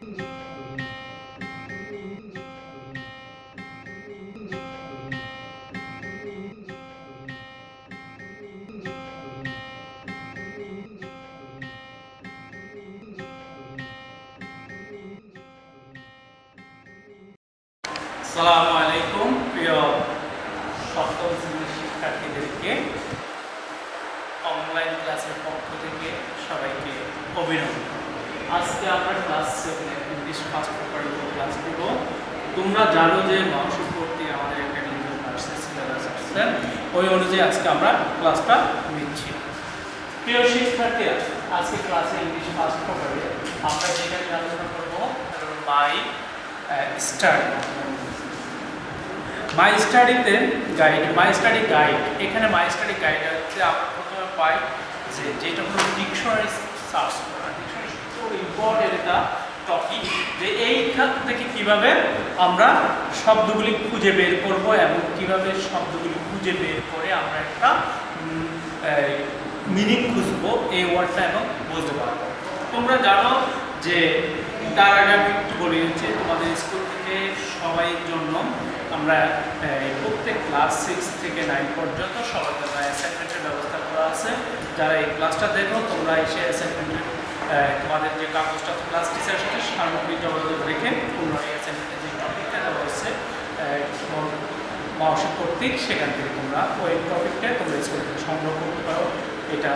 আসসালামু আলাইকুম প্রিয় সপ্তম শ্রেণীর শিক্ষার্থীদেরকে অনলাইন ক্লাসের পক্ষ থেকে সবাইকে অভিনন্দন। আজকে আমরা ক্লাস 7 ইংলিশ ফার্স্ট পেপারের উপর ক্লাস করব। তোমরা জানো যে মানসিক ভর্তি আমাদের একটা নির্দিষ্ট ভার্সেস সিলেবাস আছে, ওই অনুযায়ী আজকে আমরা ক্লাসটা নিচ্ছি। প্রিয় শিক্ষার্থীরা, আজকে ক্লাসে ইংলিশ ফার্স্ট পেপারে আমরা যেটা আলোচনা করব মাই স্টাডি। মাই স্টাডিতে গাইড, মাই স্টাডি গাইড, এখানে মাই স্টাডি গাইড হচ্ছে আমরা প্রথমে পাই যে যেটা হলো ডিকশনারি সার্চ করা। ডিকশনারি খুব ইম্পর্টেন্ট একটা টপিক, যে এইখান থেকে কিভাবে আমরা শব্দগুলি খুঁজে বের করব এবং কিভাবে শব্দগুলি খুঁজে বের করে আমরা একটা মিনিং খুঁজবো এই ওয়ার্ডটা এবং বুঝতে পারবো। তোমরা জানো যে তার আগে আমি একটু বলি হচ্ছে তোমাদের স্কুল থেকে সবাই জন্য আমরা প্রত্যেক ক্লাস 6 থেকে 9 পর্যন্ত সবার জন্য অ্যাসাইনমেন্টের ব্যবস্থা করা আছে। যারা এই ক্লাসটা দেখো তোমরা এসে অ্যাসাইনমেন্টের তোমাদের যে কাগজটা ক্লাস টিচারের সাথে সামগ্রিক যোগাযোগ রেখে পুনরায় অ্যাসাইনমেন্টের যে টপিকটা দেওয়া হচ্ছে মানসিক কর্তৃক, সেখান থেকে তোমরা ওই টপিকটা তোমরা স্কুল থেকে সংগ্রহ করতে পারো। এটা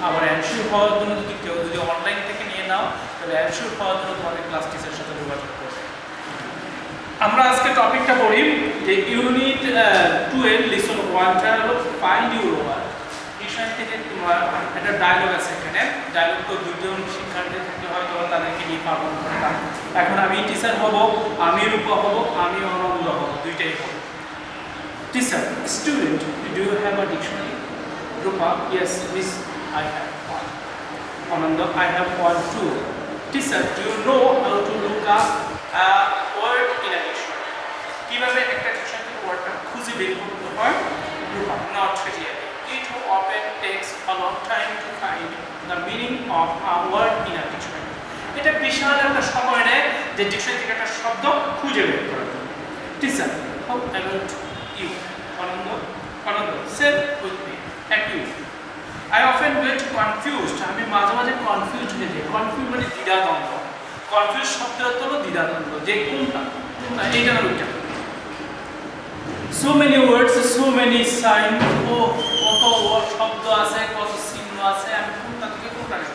আবার অ্যানসিওর হওয়ার জন্য যদি কেউ যদি অনলাইন থেকে নিয়ে নাও তাহলে অ্যানসিওর হওয়ার জন্য তোমাদের ক্লাস টিচারের সাথে যোগাযোগ করবে। আমরা আজকে টপিকটা পড়ি যে ইউনিট 12 লিসন 1টা হলো ফাইন্ড ইউর ওয়ার্ড। ডিকশনারি থেকে তোমার একটা ডায়লগ আছে, এখানে ডায়লগ তো দুজন শিক্ষার্থী থাকলে হয়তো তাদেরকে নিয়ে পারফর্ম করতাম। এখন আমি টিচার হব, আমি রূপা হব, আমি অনন্ত হব, দুইটাই হব। Teacher, student, do you have a dictionary? Rupa, yes miss, I have one. Ananta, I have one too. Teacher, do you know how to look up a word in a dictionary? কিভাবে একটা ডিকশনারি ওয়ার্ডটা খুঁজে বের করতে হয়? Rupa, not really. It often takes a long time to find the meaning of a word in a dictionary. এটা বিশাল একটা সময় নেয় যে ডিকশনারি থেকে একটা শব্দ খুঁজে বের করার জন্য। Teacher, how about you? Anand, say with me, accuse. I often get confused. আমি মাঝে মাঝে কনফিউজ হয়ে যাই। কনফিউজ মানে দ্বিধাদ্বন্দ্ব। কনফিউজ শব্দের অর্থ হলো দ্বিধাদ্বন্দ্ব, যে কোনটা এইটা না ওইটা। So many words, so many signs. ও কত শব্দ আছে, কত চিহ্ন আছে, আমি কোনটা থেকে কোনটা নেব?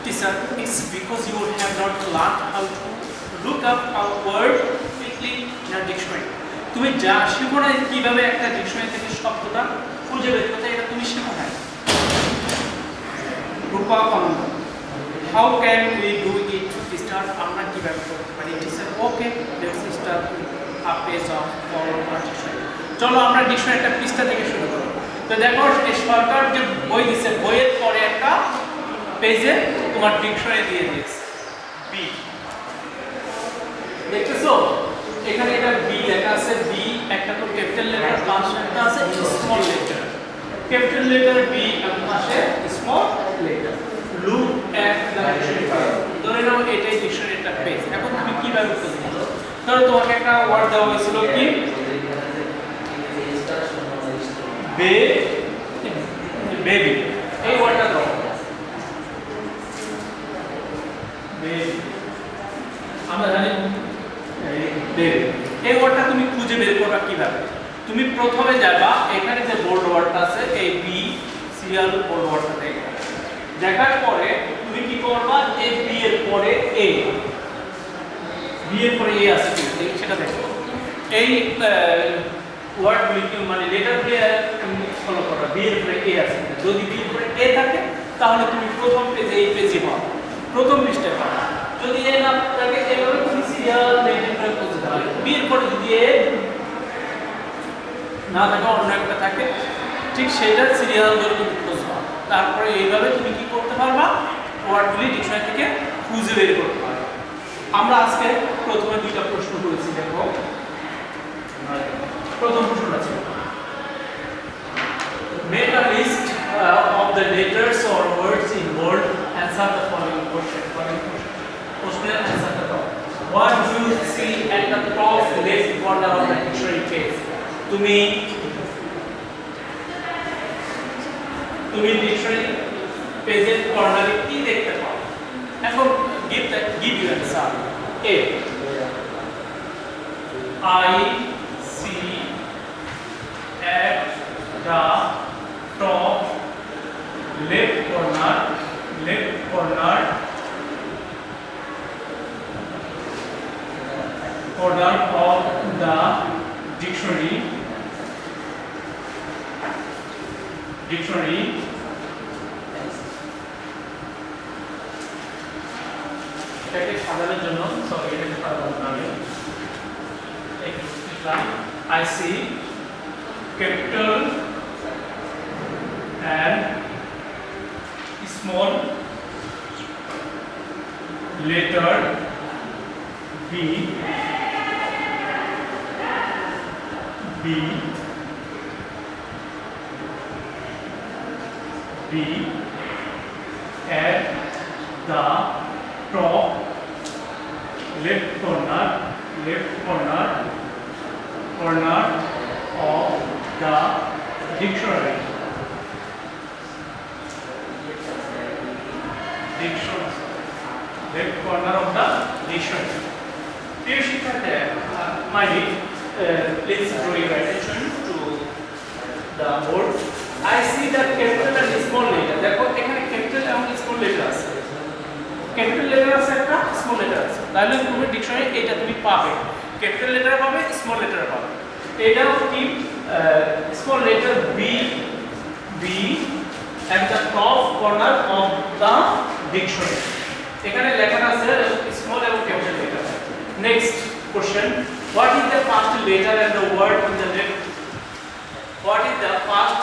Teacher, it's because you have not learned how to look up a word quickly in a dictionary. তুমি যা শিখো না কিভাবে একটা ডিকশনারি থেকে শব্দটা খুঁজে বের করতে, এটা তুমি শিখো না। রূপা, আনন্দ, how can we do it to start? আমরা কিভাবে করতে পারি? Teacher, okay, let's start a page of our dictionary. চলো আমরা ডিকশনারি একটা পৃষ্ঠা থেকে শুরু করব। তো দেখো এই সরকার যে বই দিচ্ছে, বইয়ের পরে একটা পেজে তোমার ডিকশনারি দিয়ে দিয়েছে বি। দেখতেছো এখানে এটা বি লেখা আছে। বি একটা তো ক্যাপিটাল লেটার, পাশে একটা আছে small letter. Capital letter B এবং পাশে small letter. Look at the dictionary. ধরে নাও এটাই ডিকশনারির একটা পেজ। এখন তুমি কিভাবে খুঁজবে? ধরো তোমাকে একটা ওয়ার্ড দেওয়া হয়েছিল কি বেবি, এই ওয়ার্ডটা দাও বেবি। আমরা জানি বেবি, এই ওয়ার্ডটা তুমি খুঁজে বের করবা কিভাবে? তুমি প্রথমে যাবা এখানে যে বোল্ড ওয়ার্ডটা আছে, এই বি সিরিয়াল বোল্ড ওয়ার্ডটা দেখবা। দেখার পরে তুমি কি করবা? এই বি এর পরে এ, বি এর পরে এ আছে সেটা দেখো। এই ওয়ার্ডগুলি মানে লেটারগুলি ফলো করবা। বি এর পরে এ আছে, যদি বি এর পরে এ থাকে তাহলে তুমি প্রথম পেজে এই পেজে পাবে, প্রথম পৃষ্ঠায় পাবে। যদি এ না থাকে এভাবে তুমি সিরিয়াল মেইনটেইন করে খুঁজতে হবে। বি এর পরে যদি এ না থাকে, অন্য একটা থাকে, ঠিক সেইটা সিরিয়াল ধরে তুমি খুঁজবা। তারপরে এইভাবে তুমি কি করতে পারবা? ওয়ার্ডগুলি ডিকশনারি থেকে খুঁজে বের করতে পারবা। আমরা আজকে প্রথমে দুইটা প্রশ্ন করেছি। দেখো প্রথম প্রশ্নটা ছিল make a list of the letters or words in bold, answer the following question. প্রশ্নের অ্যানসারটা দাও। What do you see at the top left corner of the dictionary page? তুমি ডিকশনারি পেজের কর্নারে কি দেখতে পাও? এখন give you answer. A, I see at the top left corner of the dictionary এটাকে সাজানোর জন্য সরি এটাকে সাজাবো না আমি একটু লিখলাম I see capital and small letter B at the top left corner of the dictionary. Left corner of the dictionary. Dear শিক্ষার্থী, please draw your attention to the board. I see that capital and small letter. দেখো এখানে capital এবং small letter আছে। capital letter আছে একটা, small letter আছে। তাহলে তুমি ডিকশনারি এটা তুমি পাবে। capital letter পাবে, small letter পাবে। এটাও কি small letter B at the top corner of the dictionary. এখানে লেখা আছে small এবং capital letter. Next question, what is the first letter and the word in the left? What is the first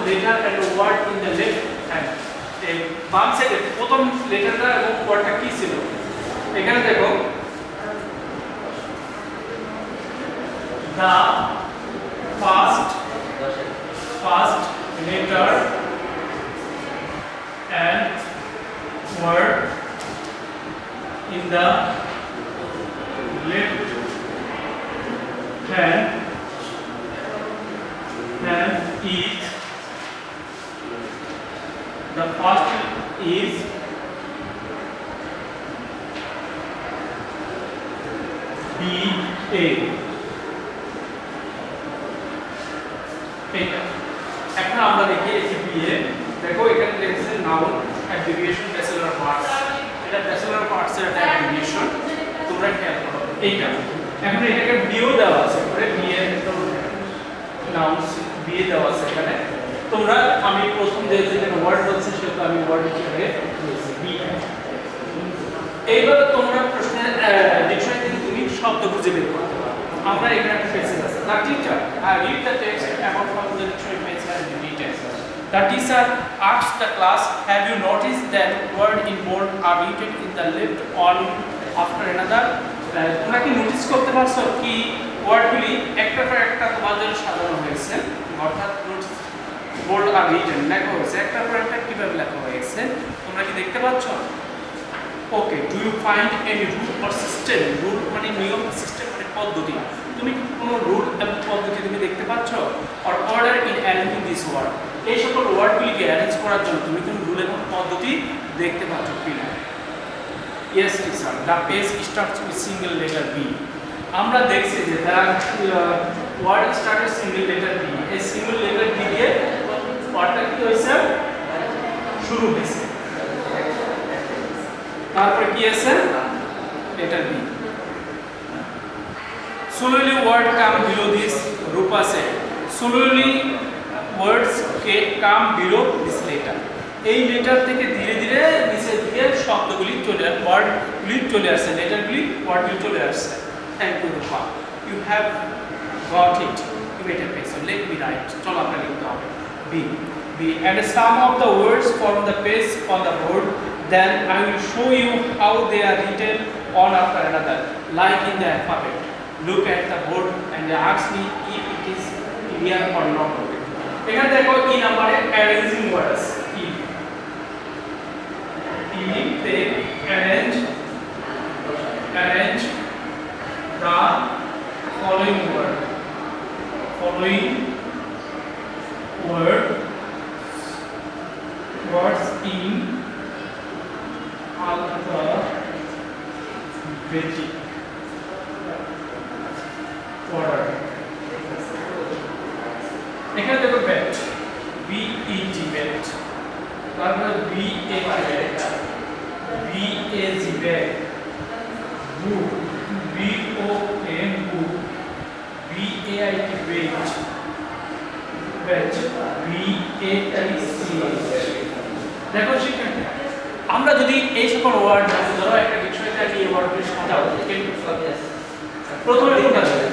letter and the word in the left hand? এই বাম সাইডে প্রথম লেটারটা এবং ওয়ার্ডটা কি ছিল? এখানে দেখো the first letter and word in the left hand is the first is BA. এখন আমরা দেখি এই BA দেখো এখানে লেখছে নাউন অ্যাব্রিভিয়েশন ব্যাচেলর পার্টস। এটা ব্যাচেলর পার্টস এর একটা অ্যাব্রিভিয়েশন, তোমরা খেয়াল করো এইটা। এখন এটাকে বিও দেওয়া আছে করে বিএ নাউন বিএ দেওয়া আছে এখানে। তোমরা আমি প্রথম যে ওয়ার্ড বলছি সেটা আমি ওয়ার্ড হিসেবে দিয়েছি বিএ। এইবার তোমরা প্রশ্নের ডিকশনারি থেকে তুমি শব্দ খুঁজে বের করতে পারো। আমরা এখানে একটা প্যাসেজ আছে, the teacher read the text about from the dictionary page and read it. The teacher asks the class, have you noticed that word in bold are written in the left one after another? তোমরা কি notice করতে পারছো কি ওয়ার্ডগুলি একটা পর একটা তোমাদের সাজানো হয়েছে, অর্থাৎ নোটিস বোল্ড আর রিটেন লেখা হয়েছে একটা পর একটা কিভাবে লেখা হয়েছে তোমরা কি দেখতে পাচ্ছ? Okay, do you find any rule or system? Rule মানে নিয়ম, সিস্টেম মানে পদ্ধতি। তুমি কোনো রুল এবং পদ্ধতি তুমি দেখতে পাচ্ছ? Or order in arranging this word, এই সকল ওয়ার্ডগুলিকে অ্যারেঞ্জ করার জন্য তুমি কোনো রুল এবং পদ্ধতি দেখতে পাচ্ছ কিনা? Yes teacher, the page starts with single letter B. আমরা দেখছি যে word started single letter B। এই সিঙ্গেল লেটার B দিয়ে ওয়ার্ডটা কি হয়েছে? শুরু হয়েছে। তারপর কি আছে? Letter B। Slowly word come below this, Rupa said. Slowly words come below this letter. এই লেটার থেকে ধীরে ধীরে নিচের দিকে শব্দগুলি ওয়ার্ডগুলি চলে আসছে, লেটারগুলি ওয়ার্ডগুলি চলে আসছে। Thank you Rupa, you have got it, you made a page, let me write. চলো আমরা লিখতে হবে B and some of the words from the page on the board, then I will show you how they are written one after another like in the alphabet. Look at the board and ask me if it is clear or not. এখানে দেখো ই নাম্বারে arranging words, E words in alphabetic order. এখানে দেখো bet, bet, bet, তারপর bat, bat, bat, book, book, book, bait, bait, batch, দেখো সেখানে আমরা যদি এই সকল ওয়ার্ড ধরো একটা ডিকশনারিতে আগে এই ওয়ার্ডগুলো সাজাও প্রথমে কোনটা দেব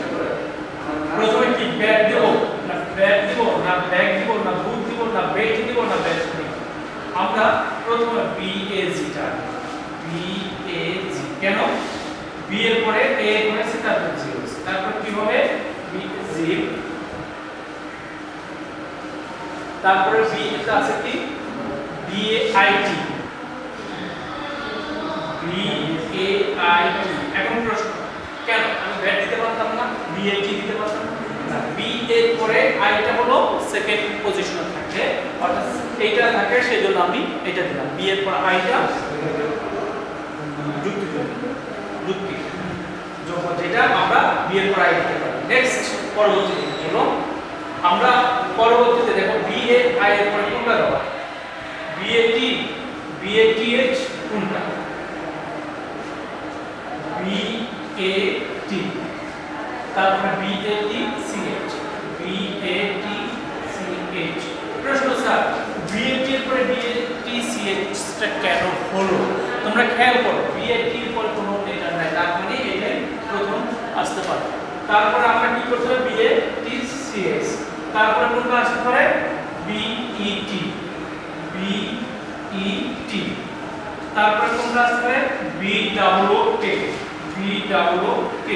প্রথমে কি ব্যাগ দেব না ব্যাগ দেব না ব্যাগ দেব না বুক দেব না বেট দেব না ব্যাচ দেব আমরা প্রথমে BAG টা BAG কেন B এর পরে A এর পরে সে তারপর জিরো তারপর কি হবে BG তারপরে B এটা আছে কি BAIT BAIT এখন প্রশ্ন কেন আমি ব্যাট দিতে পারতাম না BAT দিতে পারতাম না B এর পরে I টা হলো সেকেন্ড পজিশনে থাকে অর্থাৎ এইটা থাকে সেজন্য আমি এটা দিলাম B এর পর I টা যুক্তি যখন যেটা আমরা B এর পর I দিতে পারি নেক্সট পরবর্তী হলো আমরা পরবর্তীতে দেখো B এ I এর পরে কোনটা দেব BAT BATH কোনটা BAT তারপর BATCH BATCH প্রশ্ন স্যার BAT এর পরে BATCH টা কেন হলো তোমরা খেয়াল করো BAT এর পরে কোনো লেটার নাই তার মানে এটা প্রথম আসতে পারে তারপর আমরা কি করতে হবে BATCH তারপরে কোনটা আসতে পারে BET BET তারপর কোনটা আসতে পারে BWK BWK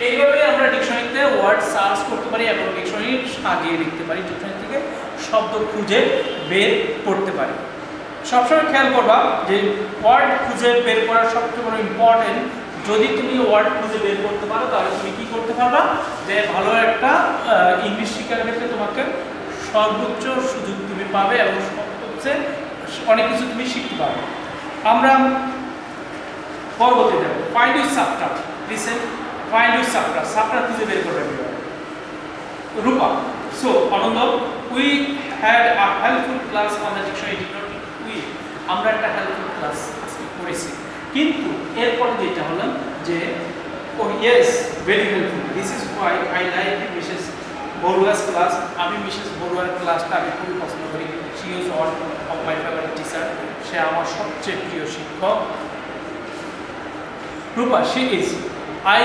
এইভাবে আমরা ডিকশনারিতে ওয়ার্ড সার্চ করতে পারি এবং ডিকশনারি সাজিয়ে লিখতে পারি ডিকশনারি থেকে শব্দ খুঁজে বের করতে পারি সবসময় খেয়াল করবা যে ওয়ার্ড খুঁজে বের করার সবচেয়ে বড় ইম্পর্টেন্ট যদি তুমি ওয়ার্ড খুঁজে বের করতে পারো তাহলে তুমি কি করতে পারবা যে ভালো একটা ইংলিশ শেখার ক্ষেত্রে তোমাকে সর্বোচ্চ সুযোগ তুমি পাবে এবং সবচেয়ে অনেক কিছু তুমি শিখতে পারবে আমরা পরবর্তীতে ফাইন্ড ইউর সাবটার লিসেন ফাইন্ড ইউর সাবটার খুঁজে বের করবে Rupa so Anand we had a helpful class on the dictionary we আমরা একটা হেল্পফুল ক্লাস করেছি কিন্তু এরপর যেটা হলো যে oh yes very helpful this is why I like Mrs Baruah's class আমি মিসেস বড়ুয়ার ক্লাসটা আমি খুবই পছন্দ করি she is one of my favourite teacher সে আমার সবচেয়ে প্রিয় শিক্ষক Rupa she is I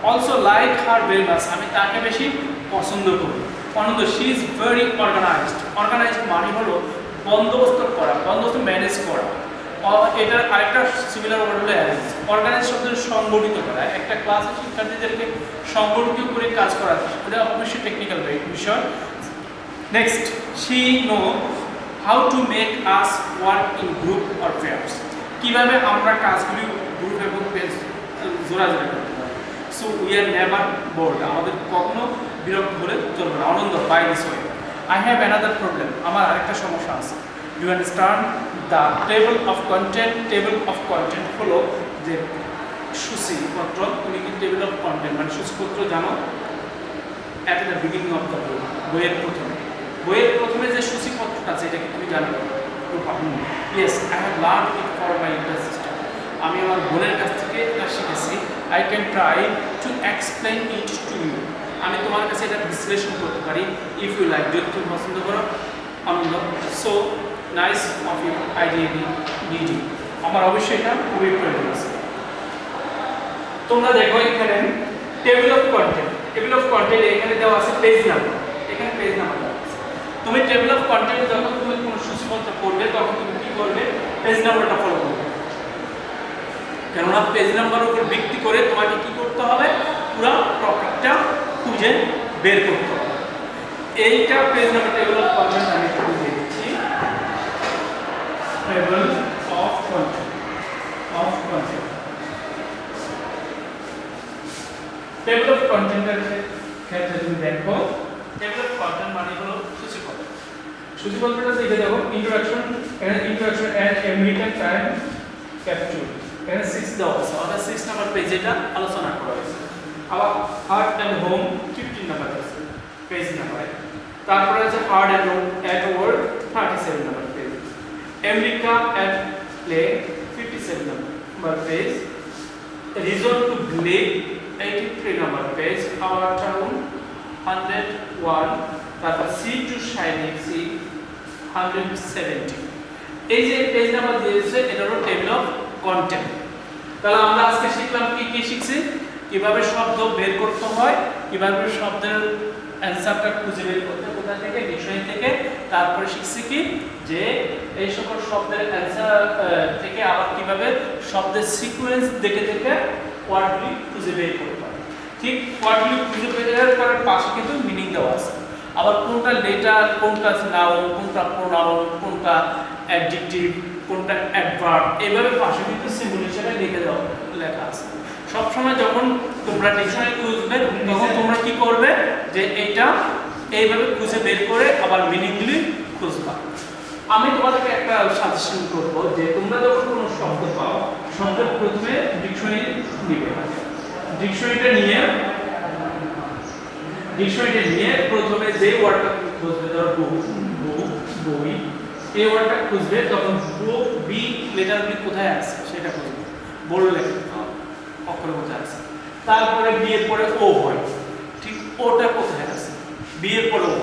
also like her very much আমি তাকে বেশি পছন্দ করি Anand she is very organised মানে হলো বন্দোবস্ত করা বন্দোবস্ত ম্যানেজ করা এটার আরেকটা সিমিলার ওয়ার্ড হলো অর্গানাইজ শব্দের সংগঠিত করা একটা ক্লাসে শিক্ষার্থীদেরকে সংগঠিত করে কাজ করা এটা অবশ্যই টেকনিক্যাল বিষয় next she know how to make us work in group or pairs কিভাবে আমরা কাজগুলি গ্রুপ এবং পেয়ার্স জোড়াজোড়ি করতে পারি so we are never bored আমাদের কখনো বিরক্ত হলে চলবে না Anand by this way I have another problem আমার আরেকটা সমস্যা আছে you understand the table of content হলো যে সূচিপত্র তুমি কি টেবিল অফ কন্টেন্ট মানে সূচিপত্র জানো at the beginning of the বইয়ের প্রথমে যে সূচিপত্রটা আছে এটা কি তুমি জানো yes I have learn it for my inter system আমি আমার বোনের কাছ থেকে এটা শিখেছি I can try to explain it to you আমি তোমার কাছে এটা বিশ্লেষণ করতে পারি ইফ ইউ লাইক যদি তুমি পছন্দ করো Anand so nice of you idea need আমার অবশ্যই এটা খুবই প্রয়োজন আছে তোমরা দেখো এখানে টেবিল অফ কন্টেন্ট এখানে দেওয়া আছে পেজ নাম্বার এখানে পেজ নাম্বার দেওয়া আছে তুমি টেবিল অফ কন্টেন্ট যখন তুমি কোনো সূচিপত্র পড়বে তখন তুমি কি করবে পেজ নাম্বারটা ফলো করবে কেননা পেজ নাম্বার উপর ভিত্তি করে তোমাকে কি করতে হবে পুরো টপিকটা খুঁজে বের করতে হবে এইটা page number table of content আমি একটু দিয়ে দিচ্ছি table of content table of কন্টেন্টের ক্ষেত্রে তুমি দেখো টেবিল অফ কন্টেন্ট মানে হলো সূচিপত্র সূচিপত্রটা দেখে দেখো ইন্ট্রোডাকশন, এখানে ইন্ট্রোডাকশন এন্ড আমেরিকান টাইম ক্যাপচুর, এখানে 6 দেওয়া আছে, অর্থাৎ 6 নাম্বার পেজে এটা আলোচনা করা হয়েছে। আবার হার্ট এন্ড হোম 15 নাম্বার আছে পেজ নাম্বার। তারপরে আছে heart and home at work 37 number page, America at play 57 number page, reason to believe 83 number page, our town 101, তারপর সি টু শাইনিং সি 170। এই যে পেজ নাম্বার দিয়েছে এটা হলো table of content. তাহলে আমরা আজকে শিখলাম কি কি শিখছি, কিভাবে শব্দ বের করতে হয়, কিভাবে শব্দের অ্যানসারটা খুঁজে বের করতে হয় কোথা থেকে, ডিকশনারি থেকে। তারপরে শিখছি কি যে এই সকল শব্দের অ্যানসার থেকে আবার কিভাবে শব্দের সিকোয়েন্স দেখে দেখে ওয়ার্ডগুলি খুঁজে বের করতে হয়। ঠিক ওয়ার্ডগুলি খুঁজে বের করার পাশে কিন্তু মিনিং দেওয়া আছে, আবার কোনটা লেটার, কোনটা নাউন, কোনটা প্রোনাউন, কোনটা অ্যাডজেক্টিভ, কোনটা অ্যাডভার্ব, এইভাবে পাশে কিন্তু সিম্বল হিসেবে লিখে দেওয়া লেখা আছে। সব সময় যখন তোমরা ডিকশনারি খুঁজবে তখন তোমরা কি করবে যে এইটা এইভাবে খুঁজে বের করে আবার মিনিংগুলি খুঁজবা। আমি তোমাদেরকে একটা সাজেশন করব যে তোমরা যখন কোনো শব্দ পাও, শব্দের প্রথমে ডিকশনারি নিবে, ডিকশনারিটা নিয়ে প্রথমে যে ওয়ার্ডটা খুঁজবে, ধরো বই, এই ওয়ার্ডটা খুঁজবে, তখন বি লেটারগুলি কোথায় আছে সেটা খুঁজবে, বড় লেখা অক্ষর কোথায় আছে। তারপরে বি এর পরে ও হয়, ঠিক ওটা কোথায় আছে, বি এর পরে ও,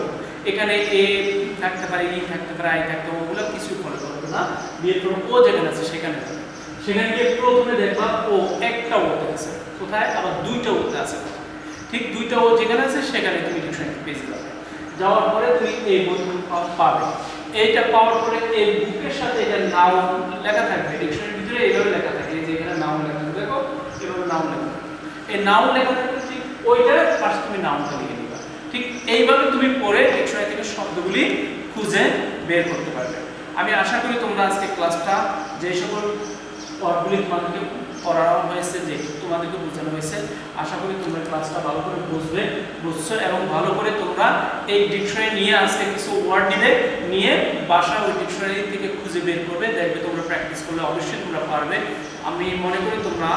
এখানে এ থাকতে পারে, ই থাকতে পারে, আই থাকতে পারে, ওগুলো কিছু ফলো করবে না। বি এর পরে ও যেখানে আছে সেখানে গিয়ে প্রথমে দেখবা ও একটা ওতে আছে কোথায়, আবার দুইটা ওতে আছে, ঠিক দুইটা ও যেখানে আছে সেখানে তুমি ডিকশনারি পেজে যাবে। যাওয়ার পরে তুমি এই বইগুলো পাবে। এইটা পাওয়ার পরে এই বুকের সাথে এটা নাউন লেখা থাকবে, ডিকশনারির ভিতরে এইভাবে লেখা থাকে, যে এখানে নাউন লেখা থাকবে, দেখো এভাবে নাউন লেখা থাকবে। এই নাউন লেখা থাকবে, ঠিক ওইটার পাশে তুমি নাউনটা লিখে নিবা। ঠিক এইভাবে তুমি পড়ে ডিকশনারি থেকে শব্দগুলি খুঁজে বের করতে পারবে। আমি আশা করি তোমরা আজকে ক্লাসটা যে সকল ওয়ার্ডগুলি তোমাদেরকে পড়ানো হয়েছে, যে তোমাদেরকে বোঝানো হয়েছে, আশা করি তোমরা ক্লাসটা ভালো করে বুঝছো এবং ভালো করে তোমরা এই ডিকশনারি নিয়ে আজকে কিছু ওয়ার্ড নিয়ে বাসা ওই ডিকশনারি থেকে খুঁজে বের করবে। দেখবে তোমরা প্র্যাকটিস করলে অবশ্যই তোমরা পারবে। আমি মনে করি তোমরা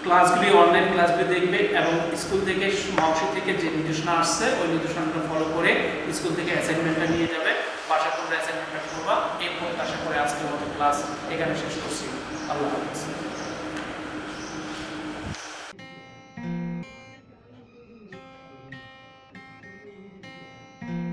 ক্লাসগুলি, অনলাইন ক্লাসগুলি দেখবে এবং স্কুল থেকে মাউসি থেকে যে নির্দেশনা আসছে ওই নির্দেশনাটা ফলো করে স্কুল থেকে অ্যাসাইনমেন্টটা নিয়ে যাবে, বাসা তোমরা অ্যাসাইনমেন্টটা করবা। এই প্রত্যাশা করে আজকের মতো ক্লাস এখানে শেষ করছি। আল্লাহ হাফেজ।